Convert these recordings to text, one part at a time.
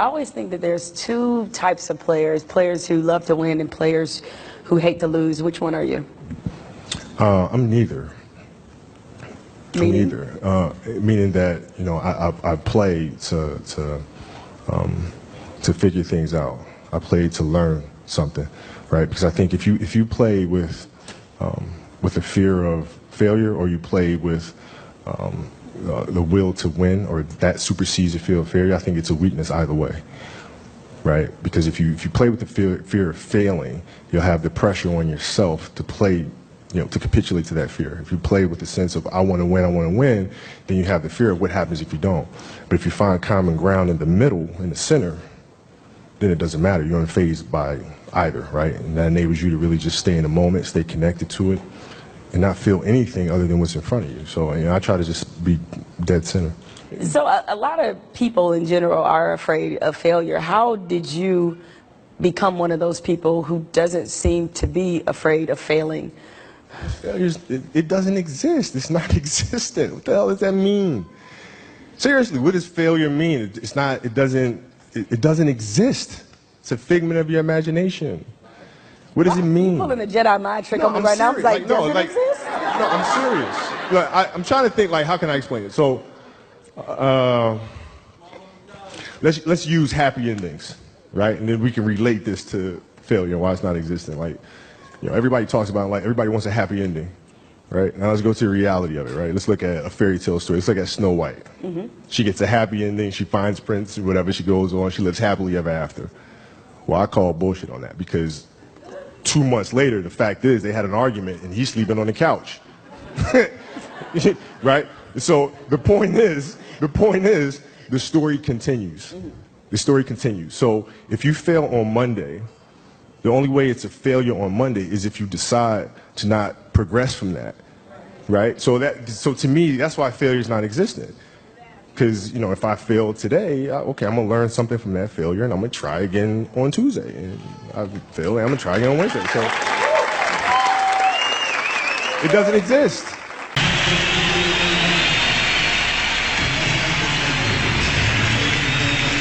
I always think that there's two types of players, players who love to win and players who hate to lose. Which one are you? I'm neither. Meaning? Meaning that, you know, I play to figure things out. I play to learn something, right? Because I think if you play with a fear of failure, or you play with the will to win, or that supersedes the fear of failure, I think it's a weakness either way, right? Because if you play with the fear of failing, you'll have the pressure on yourself to play, you know, to capitulate to that fear. If you play with the sense of I want to win, then you have the fear of what happens if you don't. But if you find common ground in the middle, in the center, then it doesn't matter. You're unfazed by either, right? And that enables you to really just stay in the moment, stay connected to it, and not feel anything other than what's in front of you. So, you know, I try to just be dead center. So a lot of people in general are afraid of failure. How did you become one of those people who doesn't seem to be afraid of failing? It doesn't exist. It's not existent. What the hell does that mean? Seriously, what does failure mean? It's not. It doesn't exist. It's a figment of your imagination. What does it mean? You're pulling a Jedi mind trick on me right now. I'm like, does it exist? No, I'm serious. Look, I'm trying to think, like, how can I explain it? So, let's use happy endings, right? And then we can relate this to failure, why it's not existent. Like, you know, everybody talks about, like, everybody wants a happy ending, right? Now let's go to the reality of it, right? Let's look at a fairy tale story. Let's look at Snow White. Mm-hmm. She gets a happy ending. She finds Prince, or whatever. She goes on. She lives happily ever after. Well, I call bullshit on that, because 2 months later, the fact is they had an argument and he's sleeping on the couch. Right? So the point is, the story continues. The story continues. So if you fail on Monday, the only way it's a failure on Monday is if you decide to not progress from that. Right? So to me, that's why failure is not existent. Because, you know, if I fail today, okay, I'm going to learn something from that failure, and I'm going to try again on Tuesday. And I fail, and I'm going to try again on Wednesday. So it doesn't exist.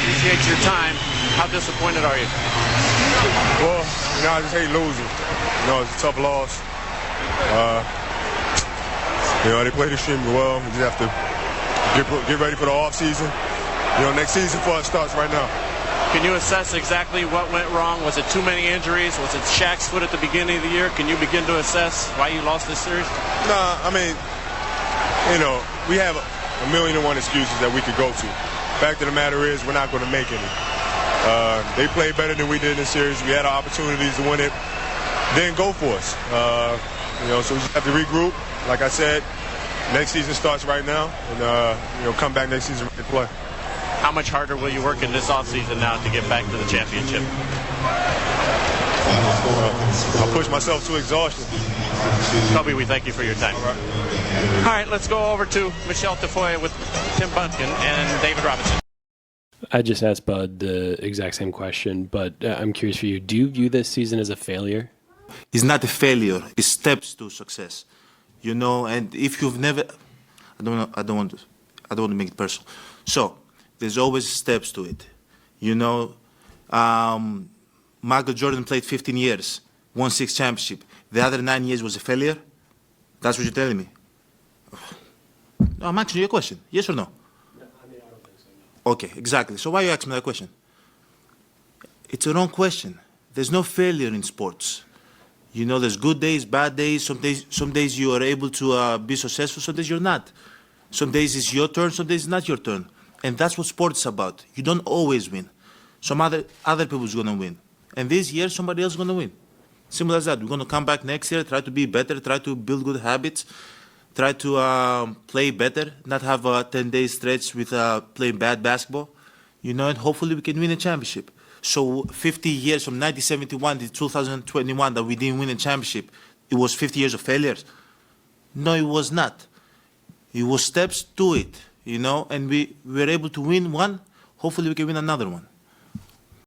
Appreciate your time. How disappointed are you? Well, you know, I just hate losing. You know, it's a tough loss. You know, they played extremely well. We just have to get ready for the off season. You know, next season for us starts right now. Can you assess exactly what went wrong? Was it too many injuries? Was it Shaq's foot at the beginning of the year? Can you begin to assess why you lost this series? Nah, I mean, you know, we have a million and one excuses that we could go to. Fact of the matter is, we're not going to make any. They played better than we did in this series. We had our opportunities to win it. Didn't go for us. You know, so we just have to regroup. Like I said, next season starts right now, and you know, come back next season ready to play. How much harder will you work in this offseason now to get back to the championship? I'll push myself to exhaustion. Kobe, we thank you for your time. All right, let's go over to Michelle Tafoya with Tim Bunkin and David Robinson. I just asked Bud the exact same question, but I'm curious for you. Do you view this season as a failure? It's not a failure. It's steps to success. You know, and if you've never, I don't want to make it personal. So there's always steps to it. You know, Michael Jordan played 15 years, won 6 championships. The other 9 years was a failure. That's what you're telling me. No, I'm asking you a question. Yes or no? I mean, I don't think so. No. Okay, exactly. So why are you asking me that question? It's a wrong question. There's no failure in sports. You know, there's good days, bad days. Some days you are able to be successful, some days you're not. Some days it's your turn, some days it's not your turn. And that's what sports is about. You don't always win. Some other people's gonna win. And this year, somebody else is gonna win. Simple as that. We're gonna come back next year, try to be better, try to build good habits, try to play better, not have a 10-day stretch with playing bad basketball. You know, and hopefully we can win a championship. So 50 years from 1971 to 2021 that we didn't win a championship, it was 50 years of failures? No, it was not. It was steps to it, you know, and we were able to win one. Hopefully we can win another one.